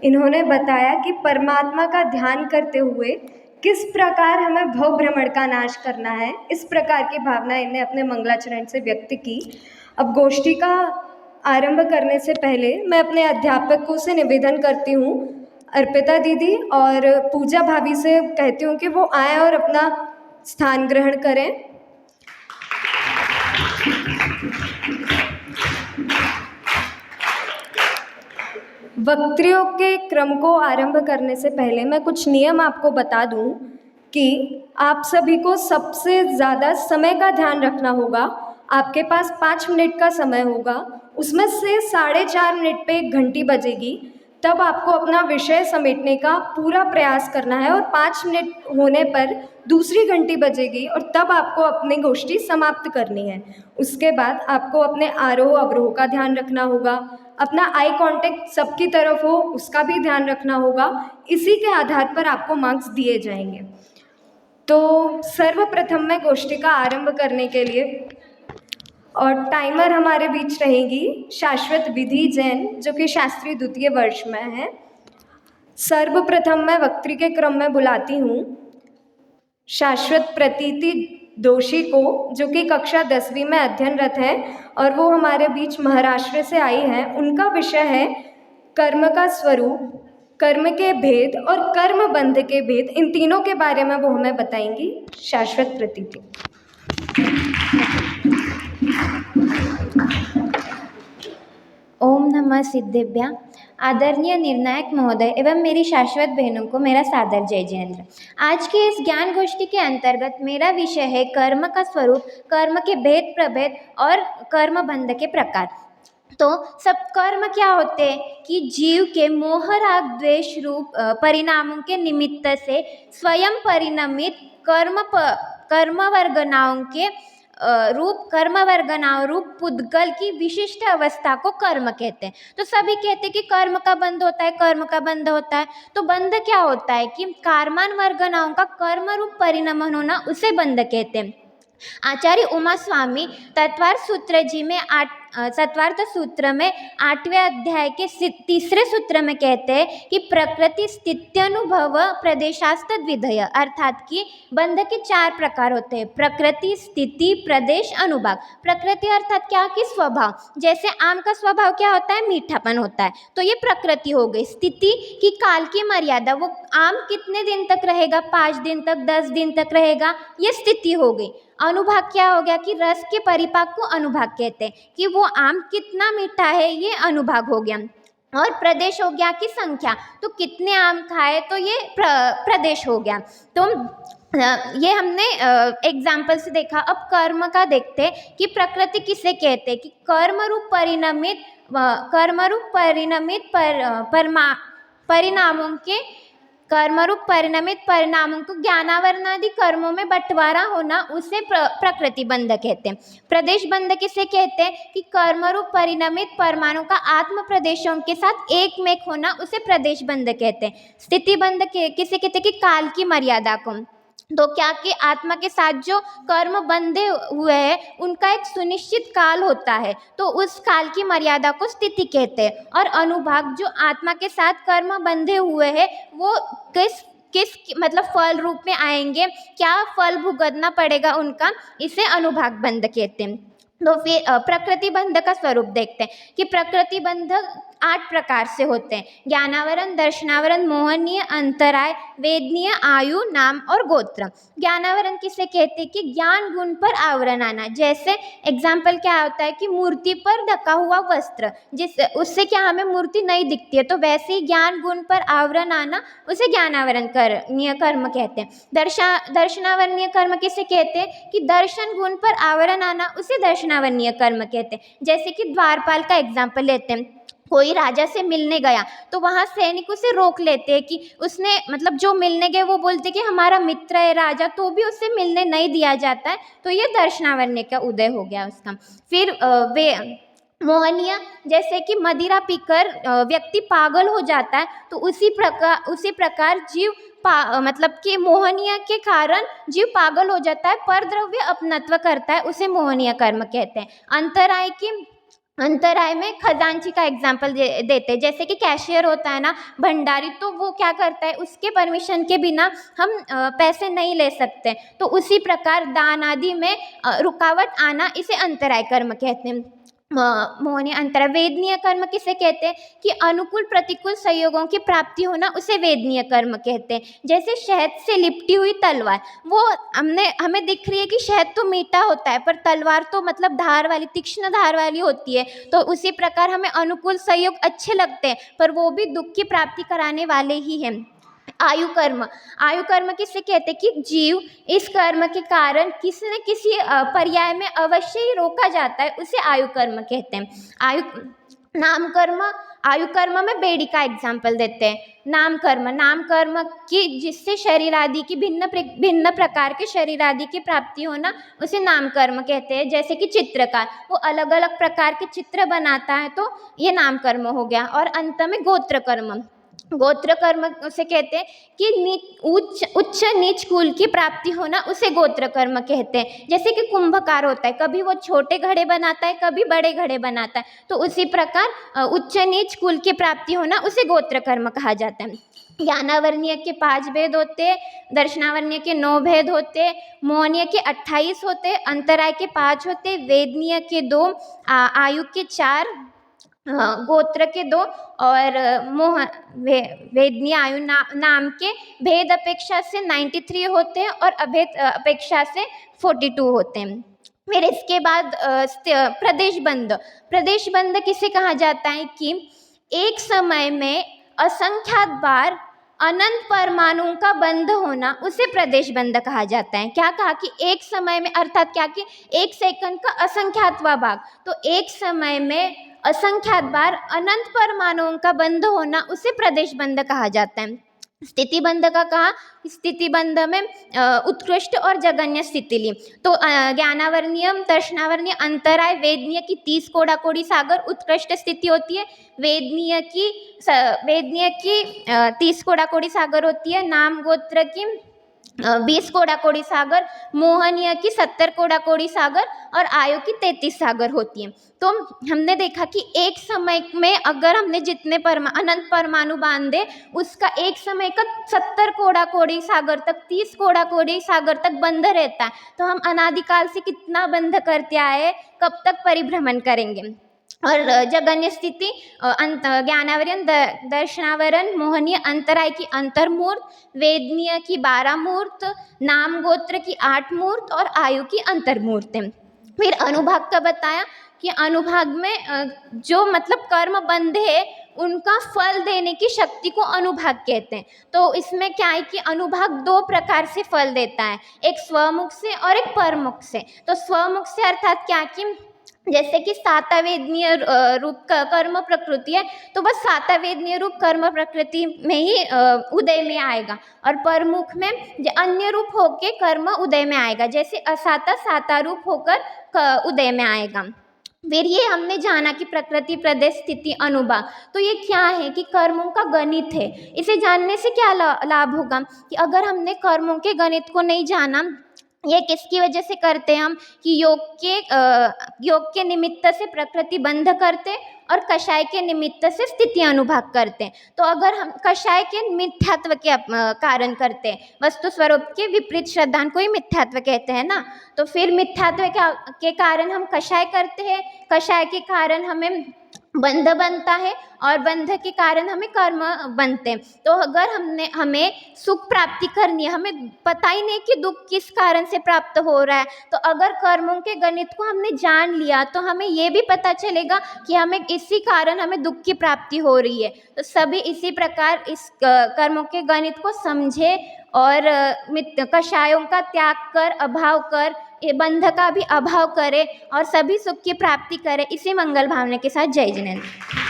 इन्होंने बताया कि परमात्मा का ध्यान करते हुए किस प्रकार हमें भव भ्रमण का नाश करना है। इस प्रकार की भावना इन्हें अपने मंगलाचरण से व्यक्त की। अब गोष्ठी का आरंभ करने से पहले मैं अपने अध्यापकों से निवेदन करती हूँ, अर्पिता दीदी और पूजा भाभी से कहती हूँ कि वो आएँ और अपना स्थान ग्रहण करें। वक्तृयों के क्रम को आरंभ करने से पहले मैं कुछ नियम आपको बता दूं कि आप सभी को सबसे ज़्यादा समय का ध्यान रखना होगा। आपके पास 5 मिनट का समय होगा, उसमें से 4.5 मिनट पे एक घंटी बजेगी, तब आपको अपना विषय समेटने का पूरा प्रयास करना है और 5 मिनट होने पर दूसरी घंटी बजेगी और तब आपको अपनी गोष्ठी समाप्त करनी है। उसके बाद आपको अपने आरोह अवरोह का ध्यान रखना होगा, अपना आई कांटेक्ट सबकी तरफ हो उसका भी ध्यान रखना होगा। इसी के आधार पर आपको मार्क्स दिए जाएंगे। तो सर्वप्रथम मैं गोष्ठी का आरंभ करने के लिए और टाइमर हमारे बीच रहेगी शाश्वत विधि जैन, जो कि शास्त्री द्वितीय वर्ष में है। सर्वप्रथम मैं वक्तृ के क्रम में बुलाती हूँ शाश्वत प्रतीति दोषी को, जो कि कक्षा 10वीं में अध्ययनरत है और वो हमारे बीच महाराष्ट्र से आई है। उनका विषय है कर्म का स्वरूप, कर्म के भेद और कर्म बंध के भेद। इन तीनों के बारे में वो हमें बताएंगी शाश्वत प्रतीति। ओम नमः सिद्धेभ्या। आदरणीय निर्णायक महोदय एवं मेरी शाश्वत बहनों को मेरा सादर जय जयेंद्र। आज के इस ज्ञान गोष्ठी के अंतर्गत मेरा विषय है कर्म का स्वरूप, कर्म के भेद प्रभेद और कर्म बंध के प्रकार। तो सब कर्म क्या होते हैं कि जीव के मोह राग द्वेष रूप परिणामों के निमित्त से स्वयं परिणमित कर्मवर्गनाओं के कर्मवर्गनाओं रूप पुद्गल की विशिष्ट अवस्था को कर्म कहते हैं। तो सभी कहते हैं कि कर्म का बंध होता है, कर्म का बंध होता है। तो बंध क्या होता है कि कार्मान वर्गनाओं का कर्म रूप परिणमन होना, उसे बंध कहते हैं। आचार्य उमा स्वामी तत्वार्थ सूत्र जी में तत्वार्थ सूत्र में 8वें अध्याय के 3रे सूत्र में कहते हैं कि प्रकृति स्थित्यनुभव प्रदेशास्त द्विधय, अर्थात कि बंध के 4 प्रकार होते हैं, प्रकृति, स्थिति, प्रदेश, अनुभाग। प्रकृति अर्थात क्या कि स्वभाव, जैसे आम का स्वभाव क्या होता है, मीठापन होता है, तो ये प्रकृति हो गई। स्थिति की काल की मर्यादा, वो आम कितने दिन तक रहेगा, 5 दिन तक, 10 दिन तक रहेगा, ये स्थिति हो गई। अनुभाग क्या हो गया कि रस के परिपाक को अनुभाग कहते हैं, कि वो आम कितना मीठा है, ये अनुभाग हो गया। और प्रदेश हो गया कि संख्या, तो कितने आम खाए, तो ये प्रदेश हो गया। तो ये हमने एग्जाम्पल से देखा। अब कर्म का देखते हैं कि प्रकृति किसे कहते हैं, कि कर्म रूप परिणमित परिणामों को ज्ञानावरणादि कर्मों में बंटवारा होना, उसे प्रकृति बंध कहते हैं। प्रदेश बंध किसे कहते हैं कि कर्मरूप परिणमित परमाणु का आत्म प्रदेशों के साथ एक मेक होना, उसे प्रदेश बंध कहते हैं। स्थिति बंध किसे कहते हैं कि काल की मर्यादा को, तो क्या कि आत्मा के साथ जो कर्म बंधे हुए हैं उनका एक सुनिश्चित काल होता है, तो उस काल की मर्यादा को स्थिति कहते हैं। और अनुभाग जो आत्मा के साथ कर्म बंधे हुए हैं, वो किस मतलब फल रूप में आएंगे, क्या फल भुगतना पड़ेगा उनका, इसे अनुभाग बंध कहते हैं। तो फिर प्रकृति बंध का स्वरूप देखते हैं कि प्रकृति बंध 8 प्रकार से होते हैं, ज्ञानावरण, दर्शनावरण, मोहनीय, अंतराय, वेदनीय, आयु, नाम और गोत्र। ज्ञानावरण किसे कहते हैं कि ज्ञान गुण पर आवरण आना, जैसे एग्जाम्पल क्या होता है कि मूर्ति पर ढका हुआ वस्त्र, उससे क्या हमें मूर्ति नहीं दिखती है, तो वैसे ही ज्ञान गुण पर आवरण आना, उसे ज्ञानावरण कर्म कहते हैं। दर्शनावरणीय कर्म किसे कहते हैं कि दर्शन गुण पर आवरण आना, उसे दर्शनावरणीय कर्म कहते हैं। जैसे कि द्वारपाल का एग्जाम्पल लेते हैं, कोई राजा से मिलने गया तो वहाँ सैनिक उसे रोक लेते हैं कि उसने मतलब जो मिलने गए वो बोलते कि हमारा मित्र है राजा, तो भी उससे मिलने नहीं दिया जाता है, तो ये दर्शनावरणीय का उदय हो गया उसका। फिर वे मोहनीय, जैसे कि मदिरा पीकर व्यक्ति पागल हो जाता है, तो उसी प्रकार जीव मतलब कि मोहनीय के कारण जीव पागल हो जाता है, पर द्रव्य अपनत्व करता है, उसे मोहनीय कर्म कहते हैं। अंतराय की अंतराय में खजांची का एग्जाम्पल देते हैं। जैसे कि कैशियर होता है ना, भंडारी, तो वो क्या करता है, उसके परमिशन के बिना हम पैसे नहीं ले सकते। तो उसी प्रकार दान आदि में रुकावट आना, इसे अंतराय कर्म कहते हैं। मोहनीय अंतराय। वेदनीय कर्म किसे कहते हैं कि अनुकूल प्रतिकूल संयोगों की प्राप्ति होना, उसे वेदनीय कर्म कहते हैं। जैसे शहद से लिपटी हुई तलवार, वो हमें दिख रही है कि शहद तो मीठा होता है, पर तलवार तो मतलब धार वाली, तीक्ष्ण धार वाली होती है। तो उसी प्रकार हमें अनुकूल संयोग अच्छे लगते हैं, पर वो भी दुख की प्राप्ति कराने वाले ही हैं। आयु कर्म। आयु कर्म किसे कहते हैं कि जीव इस कर्म के कारण किसी न किसी पर्याय में अवश्य ही रोका जाता है, उसे आयु कर्म कहते हैं। आयु नाम कर्म। आयु कर्म में बेड़ी का एग्जाम्पल देते हैं। नाम कर्म की जिससे शरीर आदि की भिन्न प्रकार के शरीर आदि की प्राप्ति होना, उसे नाम कर्म कहते हैं। जैसे कि चित्रकार, वो अलग अलग प्रकार के चित्र बनाता है, तो ये नाम कर्म हो गया। और अंत में गोत्र कर्म। गोत्र कर्म उसे कहते हैं कि उच्च नीच कुल की प्राप्ति होना, उसे गोत्र कर्म कहते हैं। जैसे कि कुंभकार होता है, कभी वो छोटे घड़े बनाता है, कभी बड़े घड़े बनाता है, तो उसी प्रकार उच्च नीच कुल की प्राप्ति होना, उसे गोत्र कर्म कहा जाता है। ज्ञानावर्णीय के 5 भेद होते, दर्शनावर्णीय के 9 भेद होते, मोहनीय के 28 होते, अंतराय के 5 होते, वेदनीय के 2, आयु के 4, गोत्र के 2, और वेदनीय आयु नाम के भेद अपेक्षा से 93 होते हैं और अभेद अपेक्षा से 42 होते हैं। फिर इसके बाद प्रदेश बंध किसे कहा जाता है कि एक समय में असंख्यात बार अनंत परमाणुओं का बंध होना, उसे प्रदेश बंध कहा जाता है। क्या कहा कि एक समय में, अर्थात क्या कि एक सेकंड का असंख्यातवां भाग, तो एक समय में असंख्यात बार अनंत परमाणुओं का बंध होना, उसे प्रदेश बंध कहा जाता है। स्थिति बंध का कहा, स्थिति बंध में उत्कृष्ट और जघन्य स्थिति ली। तो ज्ञानावर्णीय, दर्शनावर्णीय, अंतराय, वेदनीय की 30 कोड़ा कोड़ी सागर उत्कृष्ट स्थिति होती है। वेदनीय की 30 कोड़ा कोड़ी सागर होती है। नाम गोत्र की 20 कोड़ा कोड़ी सागर, मोहनीय की 70 कोड़ा कोड़ी सागर, और आयु की 33 सागर होती है। तो हमने देखा कि एक समय में अगर हमने जितने अनंत परमाणु बांधे, उसका एक समय का 70 कोड़ा कोड़ी सागर तक, 30 कोड़ा कोड़ी सागर तक बंध रहता है। तो हम अनादिकाल से कितना बंध करते आए, कब तक परिभ्रमण करेंगे। और जघन्य स्थिति, ज्ञानावरण, दर्शनावरण, मोहनीय, अंतराय की अंतर्मूर्त, वेदनीय की 12 मूर्त, नाम गोत्र की 8 मूर्त, और आयु की अंतर्मूर्त है। फिर अनुभाग का बताया कि अनुभाग में जो मतलब कर्म बंधे है, उनका फल देने की शक्ति को अनुभाग कहते हैं। तो इसमें क्या है कि अनुभाग 2 प्रकार से फल देता है, एक स्वमुख से और एक परमुख से। तो स्वमुख से अर्थात क्या कि जैसे कि सातावेदनीय रूप कर्म प्रकृति है, तो बस सातावेदनीय रूप कर्म प्रकृति में ही उदय में आएगा, और परमुख में अन्य रूप होके कर्म उदय में आएगा, जैसे असाता साता रूप होकर उदय में आएगा। फिर ये हमने जाना कि प्रकृति, प्रदेश, स्थिति, अनुभाग, तो ये क्या है कि कर्मों का गणित है। इसे जानने से क्या लाभ होगा कि अगर हमने कर्मों के गणित को नहीं जाना, ये किसकी वजह से करते हैं हम कि योग के निमित्त से प्रकृति बंध करते, और कषाय के निमित्त से स्थिति अनुभाग करते हैं। तो अगर हम कषाय के मिथ्यात्व के कारण करते हैं, वस्तु स्वरूप के विपरीत श्रद्धान को ही मिथ्यात्व कहते हैं ना, तो फिर मिथ्यात्व के कारण हम कषाय करते हैं, कषाय के कारण हमें बंध बनता है, और बंध के कारण हमें कर्म बनते हैं। तो अगर हमें सुख प्राप्ति करनी है, हमें पता ही नहीं कि दुख किस कारण से प्राप्त हो रहा है, तो अगर कर्मों के गणित को हमने जान लिया, तो हमें ये भी पता चलेगा कि हमें इसी कारण हमें दुख की प्राप्ति हो रही है। तो सभी इसी प्रकार इस कर्मों के गणित को समझे, और कषायों का त्याग कर, अभाव कर, ये बंध का भी अभाव करे, और सभी सुख की प्राप्ति करे। इसी मंगल भावना के साथ जय जिनेंद्र।